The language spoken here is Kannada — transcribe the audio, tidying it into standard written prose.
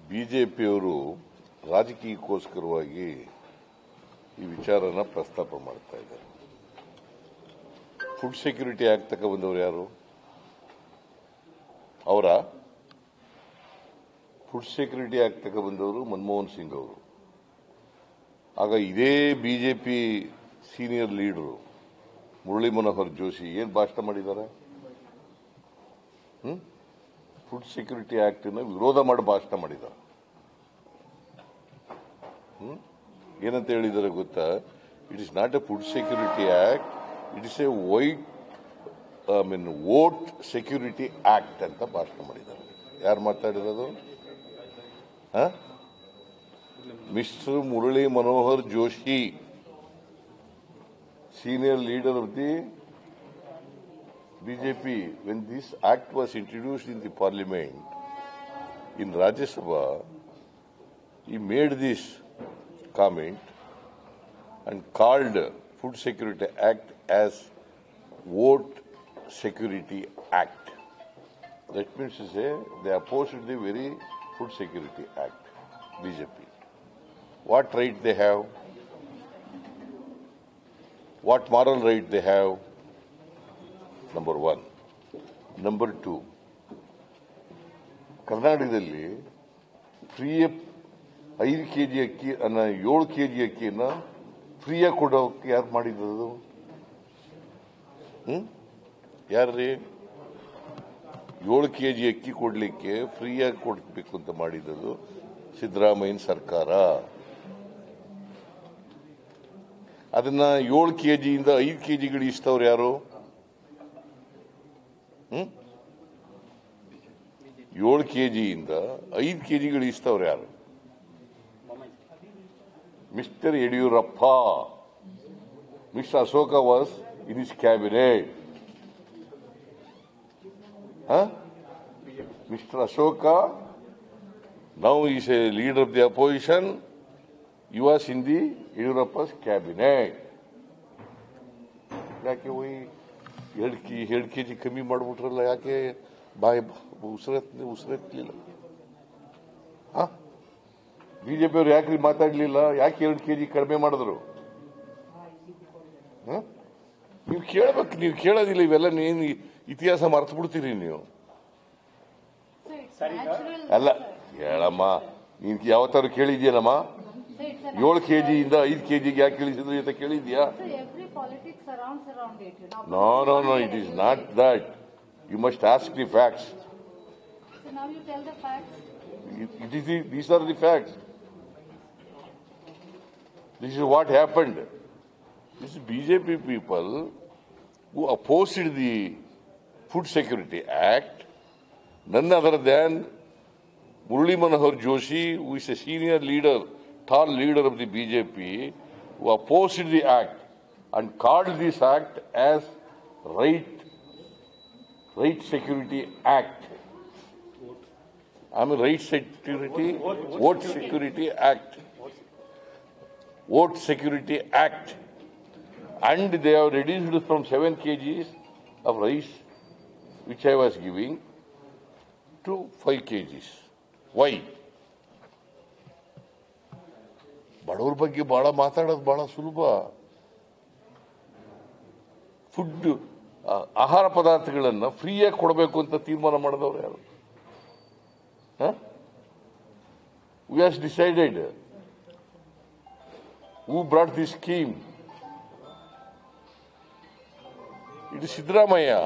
ಬಿಜೆಪಿಯವರು ರಾಜಕೀಯಕ್ಕೋಸ್ಕರವಾಗಿ ಈ ವಿಚಾರನ ಪ್ರಸ್ತಾಪ ಮಾಡ್ತಾ ಇದ್ದಾರೆ. ಫುಡ್ ಸೆಕ್ಯೂರಿಟಿ ಆಕ್ಟ್ ತಕ ಬಂದವರು ಯಾರು? ಅವರ ಫುಡ್ ಸೆಕ್ಯೂರಿಟಿ ಆಕ್ಟ್ ತಕ ಬಂದವರು ಮನಮೋಹನ್ ಸಿಂಗ್ ಅವರು. ಆಗ ಇದೇ BJP senior leader Murali Manohar Joshi ಏನು ಭಾಷಣ ಮಾಡಿದ್ದಾರೆ? ಫುಡ್ ಸೆಕ್ಯೂರಿಟಿ ಆಕ್ಟ್ ವಿರೋಧ ಮಾಡಿ ಭಾಷಣ ಮಾಡಿದ್ದಾರೆ. ಏನಂತ ಹೇಳಿದ್ದಾರೆ ಗೊತ್ತಾ? It is not a food security act, it is a vote security act ಅಂತ ಭಾಷಣ ಮಾಡಿದ್ದಾರೆ. ಯಾರು ಮಾತಾಡಿರೋದು? Mister Murli Manohar Joshi, senior leader of the BJP. When this act was introduced in the parliament, in Rajya Sabha, he made this comment and called Food Security Act as Vote Security Act. That means to say they opposed the very Food Security Act, BJP. What right they have? What moral right they have? Number one. Number two, ಕರ್ನಾಟಕದಲ್ಲಿ ಫ್ರೀ 5 ಕೆಜಿ ಅಕ್ಕಿ 7 ಕೆಜಿ ಅಕ್ಕಿಯನ್ನ ಫ್ರೀಯಾಗಿ ಕೊಡೋಕೆ ಯಾರು ಮಾಡಿದ್ದು? ಯಾರ್ರೀ? 7 ಕೆಜಿ ಅಕ್ಕಿ ಕೊಡ್ಲಿಕ್ಕೆ ಫ್ರೀಯಾಗಿ ಕೊಡ್ಬೇಕು ಅಂತ ಮಾಡಿದ್ದು ಸಿದ್ದರಾಮಯ್ಯನ ಸರ್ಕಾರ. ಅದನ್ನ 7 ಕೆಜಿಯಿಂದ 5 ಕೆಜಿಗಳು ಇಷ್ಟವ್ರು ಯಾರು? 7 ಕೆಜಿಯಿಂದ 5 ಕೆಜಿಗಳು ಇಷ್ಟವ್ರು ಯಾರು? Mister Yediyurappa. Mister Ashoka was in his cabinet. Mr. Ashoka, now he is a leader of the opposition. He was in the Yediyurappa's cabinet. ಯಾಕೆ ಹೋಗಿ 2 ಕೆಜಿ ಕಮ್ಮಿ ಮಾಡಿಬಿಟ್ರಲ್ಲ? ಯಾಕೆ ಬಾಯಿ ಉಸಿರೆತ್ತಲಿಲ್ಲ? ಬಿಜೆಪಿ ಅವರು ಯಾಕೆ ಮಾತಾಡಲಿಲ್ಲ? ಯಾಕೆ 2 ಕೆಜಿ ಕಡಿಮೆ ಮಾಡಿದ್ರು? ನೀವು ಕೇಳಬೇಕು. ನೀವು ಕೇಳೋದಿಲ್ಲ. ಇವೆಲ್ಲ ನೀನು ಇತಿಹಾಸ ಮರ್ತು ಬಿಡ್ತೀರಿ ನೀವು. ಅಲ್ಲ ಹೇಳಮ್ಮ, ನೀನ್ ಯಾವತ್ತಾರು ಕೇಳಿದ್ಯಾನಮ್ಮ? 7 ಕೆಜಿಯಿಂದ 5 ಕೆಜಿಗೆ ಯಾಕೆ ಇಳಿಸಿದ್ರಿ ಅಂತ ಕೇಳಿದ್ಯಾ? No no no, it is not that. You must ask the facts. These are the facts. This is what happened. This is BJP people who opposed the Food Security Act, none other than Murali Manohar Joshi, who is a senior leader, tall leader of the BJP, who opposed the act and called this act as Right Security Act. I mean Right Security, Vote Security Act. Vote Security Act. And they have reduced from 7 kgs of rice, which I was giving, to 5 kgs. Why? ಬಡವರ ಬಗ್ಗೆ ಬಹಳ ಮಾತಾಡೋದು ಬಹಳ ಸುಲಭ. ಫುಡ್ ಆಹಾರ ಪದಾರ್ಥಗಳನ್ನು ಫ್ರೀಯಾಗಿ ಕೊಡಬೇಕು ಅಂತ ತೀರ್ಮಾನ ಮಾಡಿದವರು ಯಾರು? Who has decided? Who brought this scheme? It is Siddaramaiah.